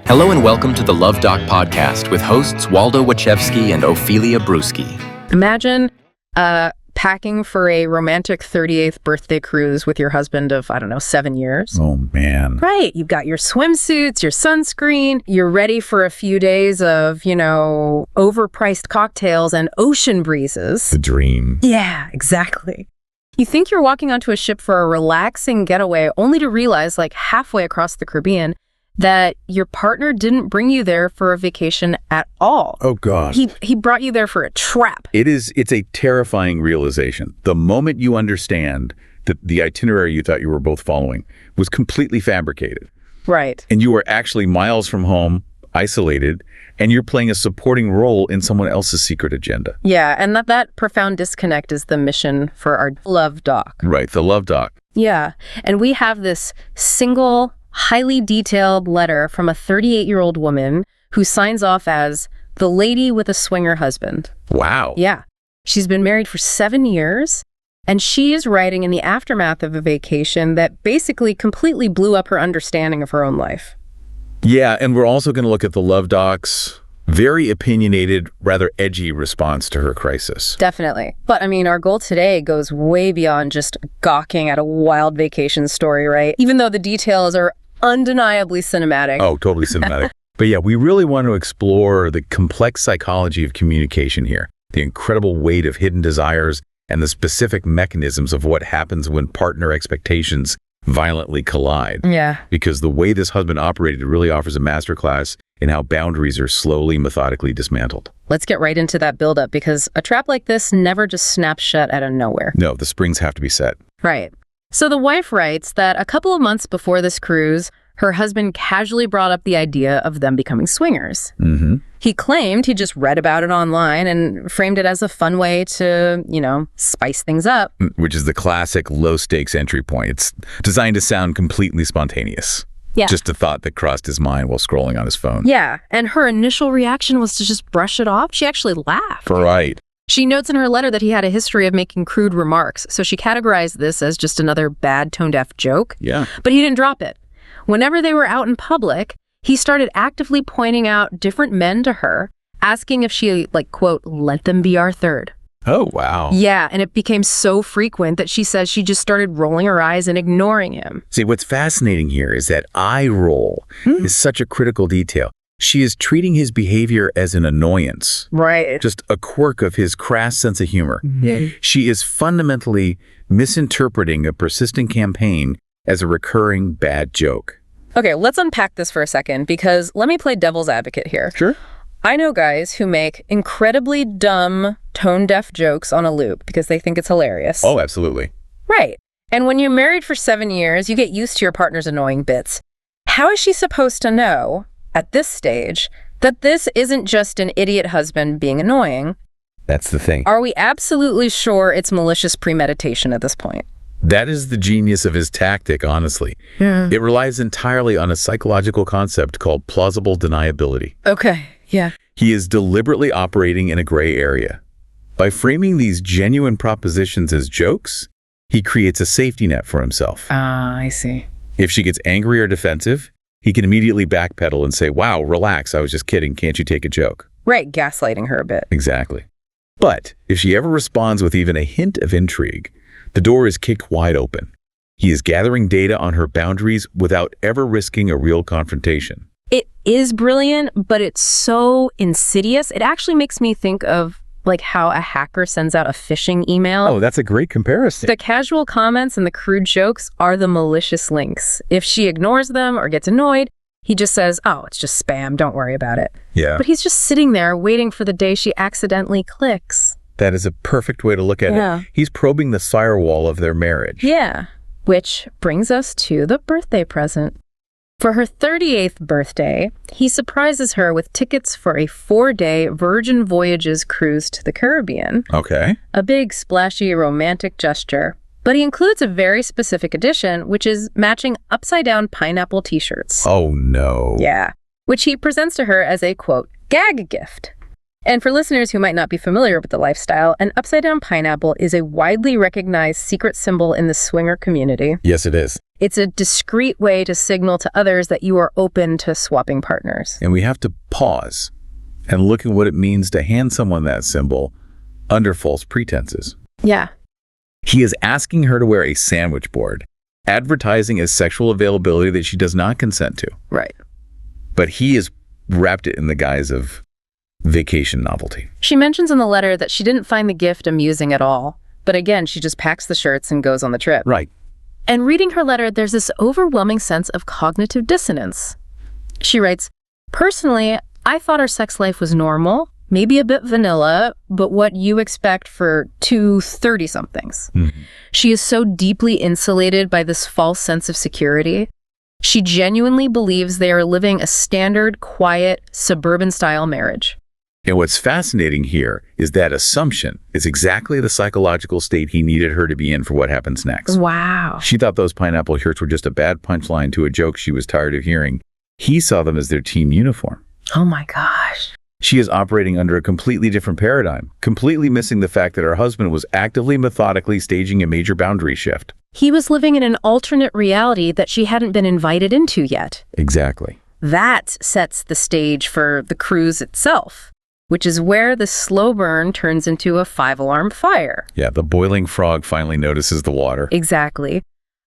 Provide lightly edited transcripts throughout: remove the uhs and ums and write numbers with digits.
Hello and welcome to the Luv Doc podcast with hosts Waldo Wachewski and Ophelia Brewski. Imagine packing for a romantic 38th birthday cruise with your husband of, 7 years. Oh, man. Right. You've got your swimsuits, your sunscreen. You're ready for a few days of, overpriced cocktails and ocean breezes. The dream. Yeah, exactly. You think you're walking onto a ship for a relaxing getaway only to realize, halfway across the Caribbean, that your partner didn't bring you there for a vacation at all. Oh, God. He brought you there for a trap. It's a terrifying realization. The moment you understand that the itinerary you thought you were both following was completely fabricated. Right. And you are actually miles from home, isolated, and you're playing a supporting role in someone else's secret agenda. Yeah, and that profound disconnect is the mission for our Luv Doc. Right, the Luv Doc. Yeah, and we have this single, highly detailed letter from a 38-year-old woman who signs off as the lady with a swinger husband. Wow. Yeah. She's been married for 7 years, and she is writing in the aftermath of a vacation that basically completely blew up her understanding of her own life. Yeah, and we're also going to look at the Luv Doc's very opinionated, rather edgy response to her crisis. Definitely. But our goal today goes way beyond just gawking at a wild vacation story, right? Even though the details are undeniably cinematic. Oh, totally cinematic. But yeah, we really want to explore the complex psychology of communication here, the incredible weight of hidden desires, and the specific mechanisms of what happens when partner expectations violently collide. Yeah. Because the way this husband operated really offers a masterclass in how boundaries are slowly, methodically dismantled. Let's get right into that buildup, because a trap like this never just snaps shut out of nowhere. No, the springs have to be set. Right. So the wife writes that a couple of months before this cruise, her husband casually brought up the idea of them becoming swingers. Mm-hmm. He claimed he just read about it online and framed it as a fun way to, spice things up. Which is the classic low-stakes entry point. It's designed to sound completely spontaneous. Yeah. Just a thought that crossed his mind while scrolling on his phone. Yeah, and her initial reaction was to just brush it off. She actually laughed. Right. She notes in her letter that he had a history of making crude remarks, so she categorized this as just another bad tone-deaf joke. Yeah. But he didn't drop it. Whenever they were out in public, he started actively pointing out different men to her, asking if she, quote, let them be our third. Oh, wow. Yeah, and it became so frequent that she says she just started rolling her eyes and ignoring him. See, what's fascinating here is that eye roll is such a critical detail. She is treating his behavior as an annoyance. Right. Just a quirk of his crass sense of humor. Mm-hmm. She is fundamentally misinterpreting a persistent campaign as a recurring bad joke. Okay, let's unpack this for a second, because let me play devil's advocate here. Sure. I know guys who make incredibly dumb, tone-deaf jokes on a loop because they think it's hilarious. Oh, absolutely. Right. And when you're married for 7 years, you get used to your partner's annoying bits. How is she supposed to know, at this stage, that this isn't just an idiot husband being annoying? That's the thing. Are we absolutely sure it's malicious premeditation at this point? That is the genius of his tactic, honestly. Yeah. It relies entirely on a psychological concept called plausible deniability. Okay, yeah. He is deliberately operating in a gray area. By framing these genuine propositions as jokes, he creates a safety net for himself. Ah, I see. If she gets angry or defensive, he can immediately backpedal and say, wow, relax, I was just kidding, can't you take a joke? Right, gaslighting her a bit. Exactly. But if she ever responds with even a hint of intrigue, the door is kicked wide open. He is gathering data on her boundaries without ever risking a real confrontation. It is brilliant, but it's so insidious. It actually makes me think of how a hacker sends out a phishing email. Oh, that's a great comparison. The casual comments and the crude jokes are the malicious links. If she ignores them or gets annoyed, he just says, oh, it's just spam, don't worry about it. Yeah. But he's just sitting there waiting for the day she accidentally clicks. That is a perfect way to look at it. He's probing the firewall of their marriage. Yeah. Which brings us to the birthday present. For her 38th birthday, he surprises her with tickets for a 4-day Virgin Voyages cruise to the Caribbean. Okay. A big, splashy, romantic gesture. But he includes a very specific addition, which is matching upside-down pineapple t-shirts. Oh, no. Yeah. Which he presents to her as a, quote, gag gift. And for listeners who might not be familiar with the lifestyle, an upside-down pineapple is a widely recognized secret symbol in the swinger community. Yes, it is. It's a discreet way to signal to others that you are open to swapping partners. And we have to pause and look at what it means to hand someone that symbol under false pretenses. Yeah. He is asking her to wear a sandwich board, advertising a sexual availability that she does not consent to. Right. But he has wrapped it in the guise of vacation novelty. She mentions in the letter that she didn't find the gift amusing at all. But again, she just packs the shirts and goes on the trip. Right. And reading her letter, there's this overwhelming sense of cognitive dissonance. She writes, "Personally, I thought our sex life was normal, maybe a bit vanilla, but what you expect for two 30-somethings. Mm-hmm. She is so deeply insulated by this false sense of security. She genuinely believes they are living a standard, quiet, suburban-style marriage." And what's fascinating here is that assumption is exactly the psychological state he needed her to be in for what happens next. Wow. She thought those pineapple shirts were just a bad punchline to a joke she was tired of hearing. He saw them as their team uniform. Oh my gosh. She is operating under a completely different paradigm, completely missing the fact that her husband was actively, methodically staging a major boundary shift. He was living in an alternate reality that she hadn't been invited into yet. Exactly. That sets the stage for the cruise itself, which is where the slow burn turns into a 5-alarm fire. Yeah, the boiling frog finally notices the water. Exactly.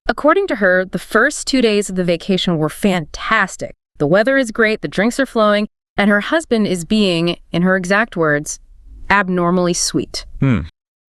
According to her, the first 2 days of the vacation were fantastic. The weather is great, the drinks are flowing, and her husband is being, in her exact words, abnormally sweet.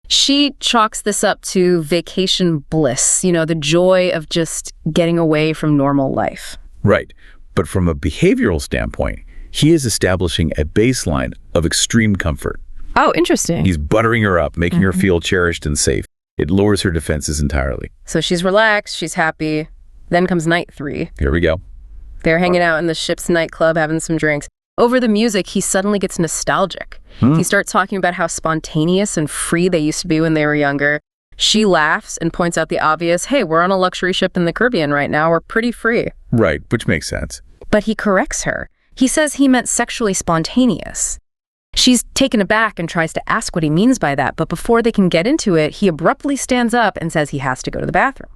She chalks this up to vacation bliss, the joy of just getting away from normal life. Right. But from a behavioral standpoint, he is establishing a baseline of extreme comfort. Oh, interesting. He's buttering her up, making her feel cherished and safe. It lowers her defenses entirely. So she's relaxed, she's happy. Then comes night 3. Here we go. They're hanging out in the ship's nightclub, having some drinks. Over the music, he suddenly gets nostalgic. He starts talking about how spontaneous and free they used to be when they were younger. She laughs and points out the obvious, hey, we're on a luxury ship in the Caribbean right now. We're pretty free. Right, which makes sense. But he corrects her. He says he meant sexually spontaneous. She's taken aback and tries to ask what he means by that, but before they can get into it, he abruptly stands up and says he has to go to the bathroom.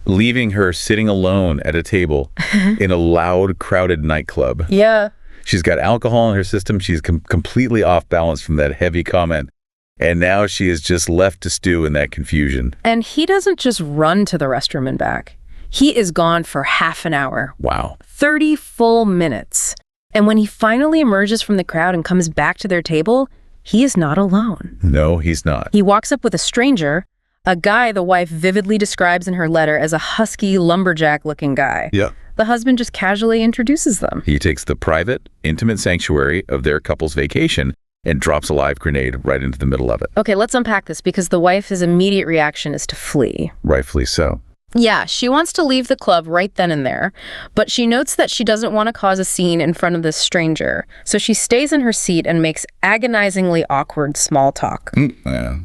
Leaving her sitting alone at a table in a loud, crowded nightclub. Yeah. She's got alcohol in her system. She's completely off balance from that heavy comment. And now she is just left to stew in that confusion. And he doesn't just run to the restroom and back. He is gone for half an hour. Wow. 30 full minutes. And when he finally emerges from the crowd and comes back to their table, he is not alone. No, he's not. He walks up with a stranger, a guy the wife vividly describes in her letter as a husky lumberjack-looking guy. Yeah. The husband just casually introduces them. He takes the private, intimate sanctuary of their couple's vacation and drops a live grenade right into the middle of it. Okay, let's unpack this because the wife's immediate reaction is to flee. Rightfully so. Yeah, she wants to leave the club right then and there, but she notes that she doesn't want to cause a scene in front of this stranger, so she stays in her seat and makes agonizingly awkward small talk. Yeah.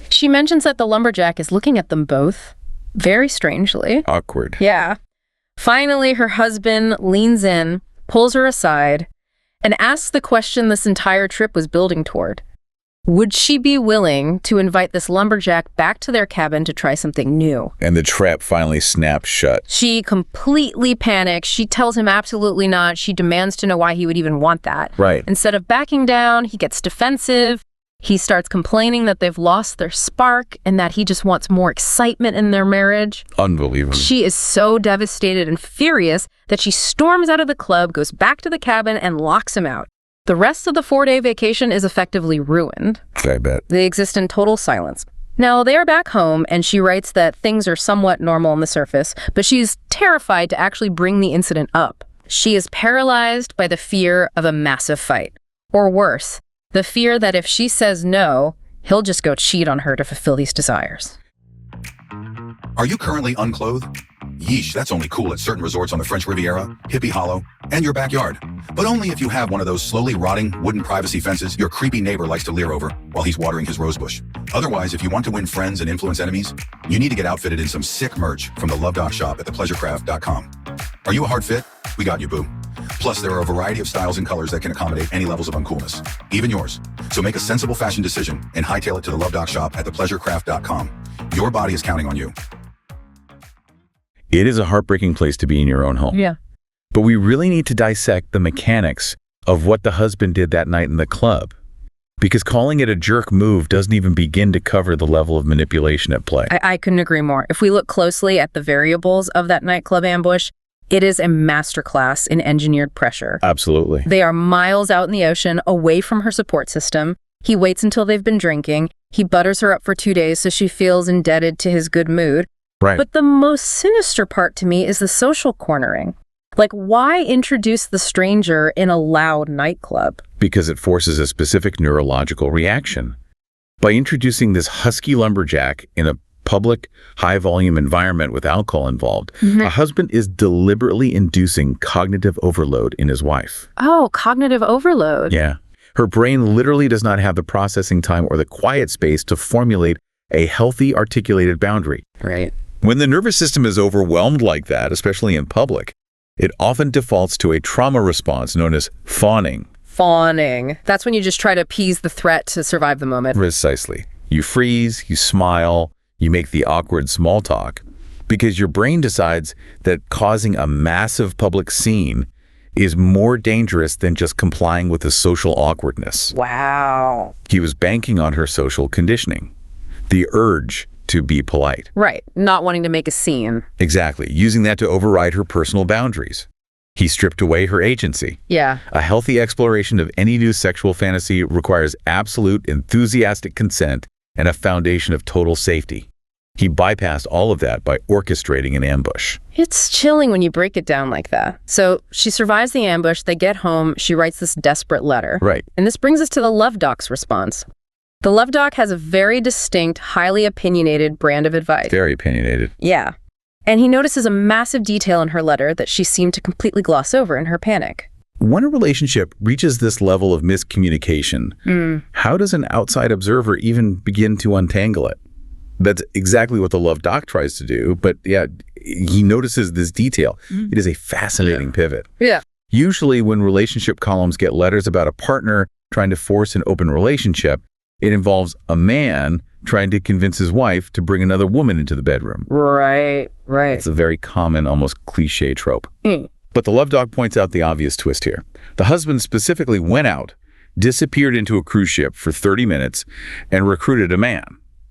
She mentions that the lumberjack is looking at them both, very strangely. Awkward. Yeah. Finally, her husband leans in, pulls her aside, and asks the question this entire trip was building toward. Would she be willing to invite this lumberjack back to their cabin to try something new? And the trap finally snaps shut. She completely panics. She tells him absolutely not. She demands to know why he would even want that. Right. Instead of backing down, he gets defensive. He starts complaining that they've lost their spark and that he just wants more excitement in their marriage. Unbelievable. She is so devastated and furious that she storms out of the club, goes back to the cabin, and locks him out. The rest of the 4-day vacation is effectively ruined. I bet. They exist in total silence. Now, they are back home, and she writes that things are somewhat normal on the surface, but she's terrified to actually bring the incident up. She is paralyzed by the fear of a massive fight. Or worse, the fear that if she says no, he'll just go cheat on her to fulfill these desires. Are you currently unclothed? Yeesh, that's only cool at certain resorts on the French Riviera, Hippie Hollow, and your backyard. But only if you have one of those slowly rotting wooden privacy fences your creepy neighbor likes to leer over while he's watering his rosebush. Otherwise, if you want to win friends and influence enemies, you need to get outfitted in some sick merch from the Luv Doc shop at thepleasurecraft.com. Are you a hard fit? We got you, boo. Plus, Plus, there are a variety of styles and colors that can accommodate any levels of uncoolness, even yours. So make a sensible fashion decision and hightail it to the Luv Doc shop at thepleasurecraft.com. Your body is counting on you. It is a heartbreaking place to be in your own home. Yeah. But we really need to dissect the mechanics of what the husband did that night in the club. Because calling it a jerk move doesn't even begin to cover the level of manipulation at play. I couldn't agree more. If we look closely at the variables of that nightclub ambush, it is a masterclass in engineered pressure. Absolutely. They are miles out in the ocean, away from her support system. He waits until they've been drinking. He butters her up for 2 days so she feels indebted to his good mood. Right. But the most sinister part to me is the social cornering. Like, why introduce the stranger in a loud nightclub? Because it forces a specific neurological reaction. By introducing this Husky Lumberjack in a public, high-volume environment with alcohol involved, a husband is deliberately inducing cognitive overload in his wife. Oh, cognitive overload. Yeah. Her brain literally does not have the processing time or the quiet space to formulate a healthy, articulated boundary. Right. When the nervous system is overwhelmed like that, especially in public, it often defaults to a trauma response known as fawning. Fawning. That's when you just try to appease the threat to survive the moment. Precisely. You freeze, you smile, you make the awkward small talk, because your brain decides that causing a massive public scene is more dangerous than just complying with the social awkwardness. Wow. He was banking on her social conditioning, the urge to be polite. Right. Not wanting to make a scene. Exactly. Using that to override her personal boundaries. He stripped away her agency. Yeah. A healthy exploration of any new sexual fantasy requires absolute, enthusiastic consent and a foundation of total safety. He bypassed all of that by orchestrating an ambush. It's chilling when you break it down like that. So she survives the ambush, they get home, she writes this desperate letter. Right. And this brings us to the Luv Doc's response. The Luv Doc has a very distinct, highly opinionated brand of advice. Very opinionated. Yeah. And he notices a massive detail in her letter that she seemed to completely gloss over in her panic. When a relationship reaches this level of miscommunication, how does an outside observer even begin to untangle it? That's exactly what the Luv Doc tries to do, but yeah, he notices this detail. It is a fascinating pivot. Yeah. Usually when relationship columns get letters about a partner trying to force an open relationship, it involves a man trying to convince his wife to bring another woman into the bedroom. Right. It's a very common, almost cliche trope. But the Luv Doc points out the obvious twist here. The husband specifically went out, disappeared into a cruise ship for 30 minutes, and recruited a man.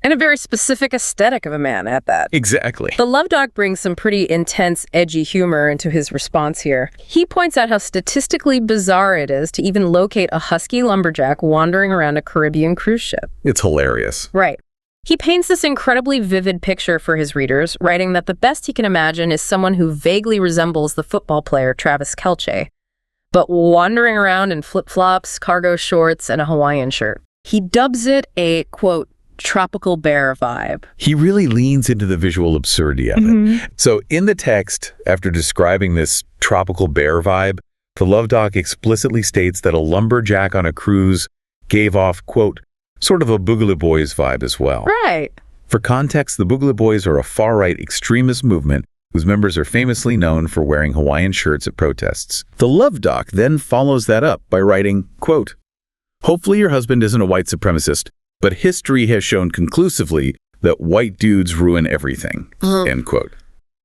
And a very specific aesthetic of a man at that. Exactly. The Luv Doc brings some pretty intense, edgy humor into his response here. He points out how statistically bizarre it is to even locate a Husky Lumberjack wandering around a Caribbean cruise ship. It's hilarious. Right. He paints this incredibly vivid picture for his readers, writing that the best he can imagine is someone who vaguely resembles the football player Travis Kelce, but wandering around in flip-flops, cargo shorts, and a Hawaiian shirt. He dubs it a, quote, tropical bear vibe. He really leans into the visual absurdity of it. So in the text, after describing this tropical bear vibe, the Luv Doc explicitly states that a lumberjack on a cruise gave off, quote, sort of a Boogaloo Boys vibe as well. Right. For context, the Boogaloo Boys are a far-right extremist movement whose members are famously known for wearing Hawaiian shirts at protests. The Luv Doc then follows that up by writing, quote, hopefully your husband isn't a white supremacist, but history has shown conclusively that white dudes ruin everything, end quote.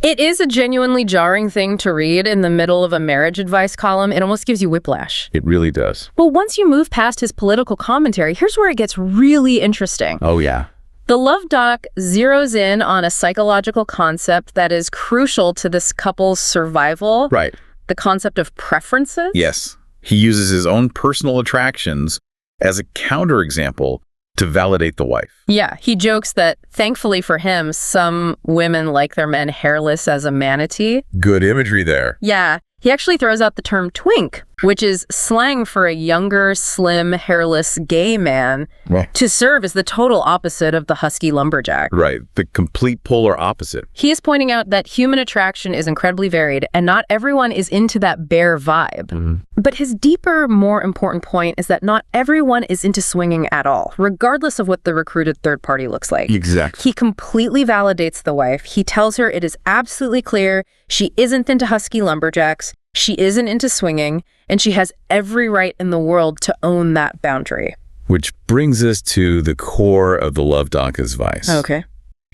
It is a genuinely jarring thing to read in the middle of a marriage advice column. It almost gives you whiplash. It really does. Well, once you move past his political commentary, here's where it gets really interesting. Oh, yeah. The Luv Doc zeroes in on a psychological concept that is crucial to this couple's survival. Right. The concept of preferences. Yes. He uses his own personal attractions as a counterexample to validate the wife. Yeah, he jokes that, thankfully for him, some women like their men hairless as a manatee. Good imagery there. Yeah, he actually throws out the term twink, which is slang for a younger, slim, hairless gay man to serve as the total opposite of the Husky Lumberjack. Right, the complete polar opposite. He is pointing out that human attraction is incredibly varied, and not everyone is into that bear vibe. But his deeper, more important point is that not everyone is into swinging at all, regardless of what the recruited third party looks like. Exactly. He completely validates the wife. He tells her it is absolutely clear she isn't into Husky Lumberjacks. She isn't into swinging, and she has every right in the world to own that boundary. Which brings us to the core of the Luv Doc advice. Okay.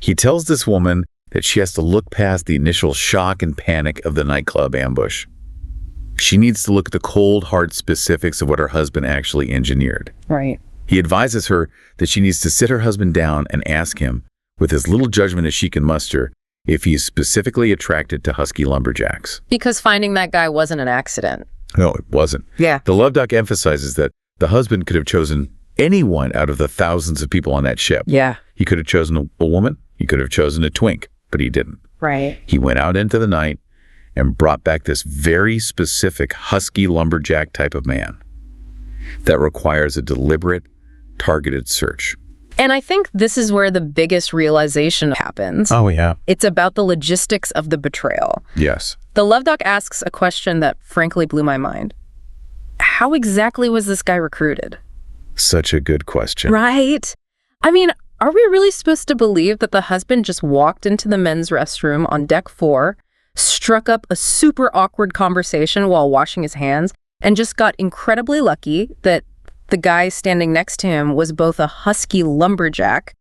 He tells this woman that she has to look past the initial shock and panic of the nightclub ambush. She needs to look at the cold, hard specifics of what her husband actually engineered. Right. He advises her that she needs to sit her husband down and ask him, with as little judgment as she can muster, if he is specifically attracted to Husky Lumberjacks. Because finding that guy wasn't an accident. No, it wasn't. Yeah. The Luv Doc emphasizes that the husband could have chosen anyone out of the thousands of people on that ship. Yeah. He could have chosen a woman. He could have chosen a twink, but he didn't. Right. He went out into the night and brought back this very specific Husky Lumberjack type of man that requires a deliberate, targeted search. And I think this is where the biggest realization happens. Oh, yeah. It's about the logistics of the betrayal. Yes. The Luv Doc asks a question that frankly blew my mind. How exactly was this guy recruited? Such a good question. Right? I mean, are we really supposed to believe that the husband just walked into the men's restroom on deck 4, struck up a super awkward conversation while washing his hands, and just got incredibly lucky that the guy standing next to him was both a Husky Lumberjack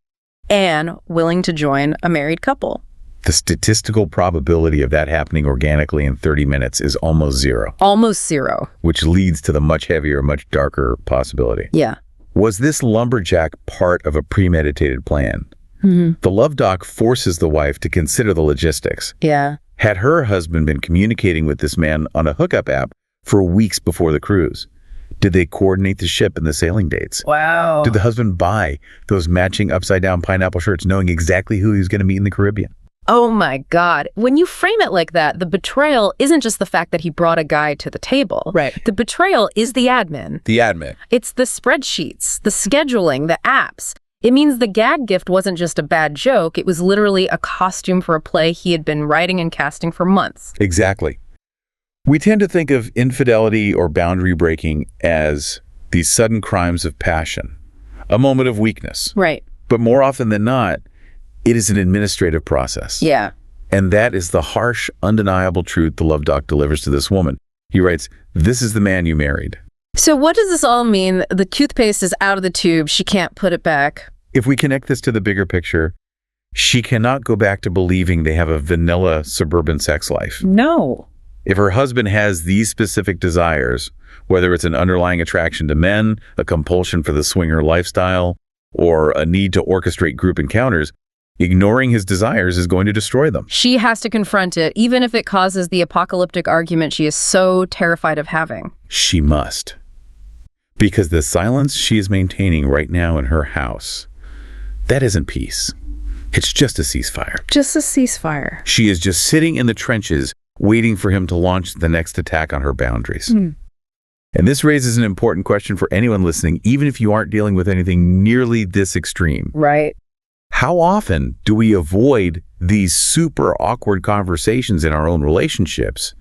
and willing to join a married couple? The statistical probability of that happening organically in 30 minutes is almost zero. Almost zero. Which leads to the much heavier, much darker possibility. Yeah. Was this lumberjack part of a premeditated plan? Mm-hmm. The Luv Doc forces the wife to consider the logistics. Yeah. Had her husband been communicating with this man on a hookup app for weeks before the cruise? Did they coordinate the ship and the sailing dates? Wow. Did the husband buy those matching upside-down pineapple shirts knowing exactly who he was going to meet in the Caribbean? Oh my God. When you frame it like that, the betrayal isn't just the fact that he brought a guy to the table. Right. The betrayal is the admin. The admin. It's the spreadsheets, the scheduling, the apps. It means the gag gift wasn't just a bad joke. It was literally a costume for a play he had been writing and casting for months. Exactly. We tend to think of infidelity or boundary breaking as these sudden crimes of passion, a moment of weakness. Right. But more often than not, it is an administrative process. Yeah. And that is the harsh, undeniable truth the Luv Doc delivers to this woman. He writes, "This is the man you married." So what does this all mean? The toothpaste is out of the tube. She can't put it back. If we connect this to the bigger picture, she cannot go back to believing they have a vanilla suburban sex life. No. If her husband has these specific desires, whether it's an underlying attraction to men, a compulsion for the swinger lifestyle, or a need to orchestrate group encounters, ignoring his desires is going to destroy them. She has to confront it, even if it causes the apocalyptic argument she is so terrified of having. She must. Because the silence she is maintaining right now in her house, that isn't peace. It's just a ceasefire. Just a ceasefire. She is just sitting in the trenches, waiting for him to launch the next attack on her boundaries. And this raises an important question for anyone listening, even if you aren't dealing with anything nearly this extreme. Right. How often do we avoid these super awkward conversations in our own relationships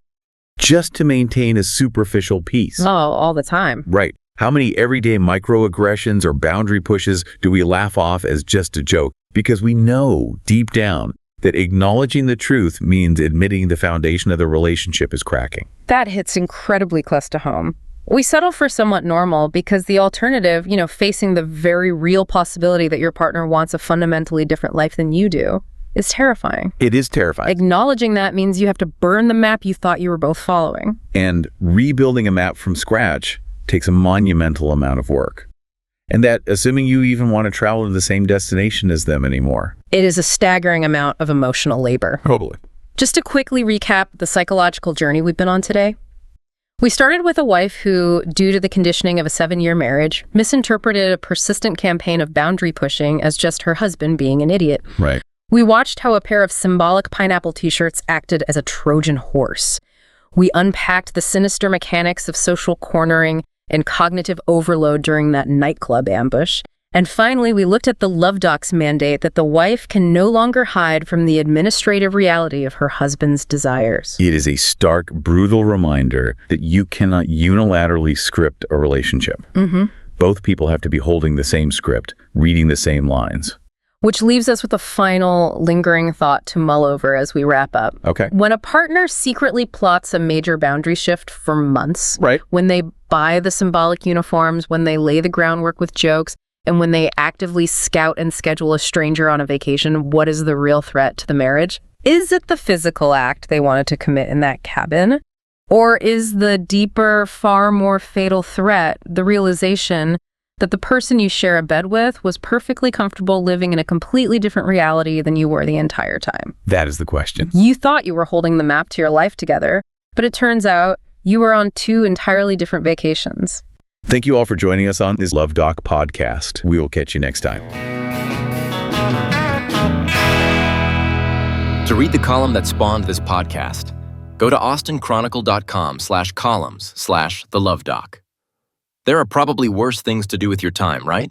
just to maintain a superficial peace? Oh, all the time. Right. How many everyday microaggressions or boundary pushes do we laugh off as just a joke? Because we know deep down that acknowledging the truth means admitting the foundation of the relationship is cracking. That hits incredibly close to home. We settle for somewhat normal because the alternative, facing the very real possibility that your partner wants a fundamentally different life than you do, is terrifying. It is terrifying. Acknowledging that means you have to burn the map you thought you were both following. And rebuilding a map from scratch takes a monumental amount of work. And that, assuming you even want to travel to the same destination as them anymore. It is a staggering amount of emotional labor. Totally. Just to quickly recap the psychological journey we've been on today. We started with a wife who, due to the conditioning of a 7-year marriage, misinterpreted a persistent campaign of boundary pushing as just her husband being an idiot. Right. We watched how a pair of symbolic pineapple t-shirts acted as a Trojan horse. We unpacked the sinister mechanics of social cornering and cognitive overload during that nightclub ambush. And finally, we looked at the Luv Doc's mandate that the wife can no longer hide from the administrative reality of her husband's desires. It is a stark, brutal reminder that you cannot unilaterally script a relationship. Both people have to be holding the same script, reading the same lines. Which leaves us with a final lingering thought to mull over as we wrap up. Okay. When a partner secretly plots a major boundary shift for months, Right. when they buy the symbolic uniforms, when they lay the groundwork with jokes, and when they actively scout and schedule a stranger on a vacation, what is the real threat to the marriage? Is it the physical act they wanted to commit in that cabin? Or is the deeper, far more fatal threat the realization that the person you share a bed with was perfectly comfortable living in a completely different reality than you were the entire time? That is the question. You thought you were holding the map to your life together, but it turns out you were on two entirely different vacations. Thank you all for joining us on this Luv Doc podcast. We will catch you next time. To read the column that spawned this podcast, go to austinchronicle.com/columns/the Luv Doc. There are probably worse things to do with your time, right?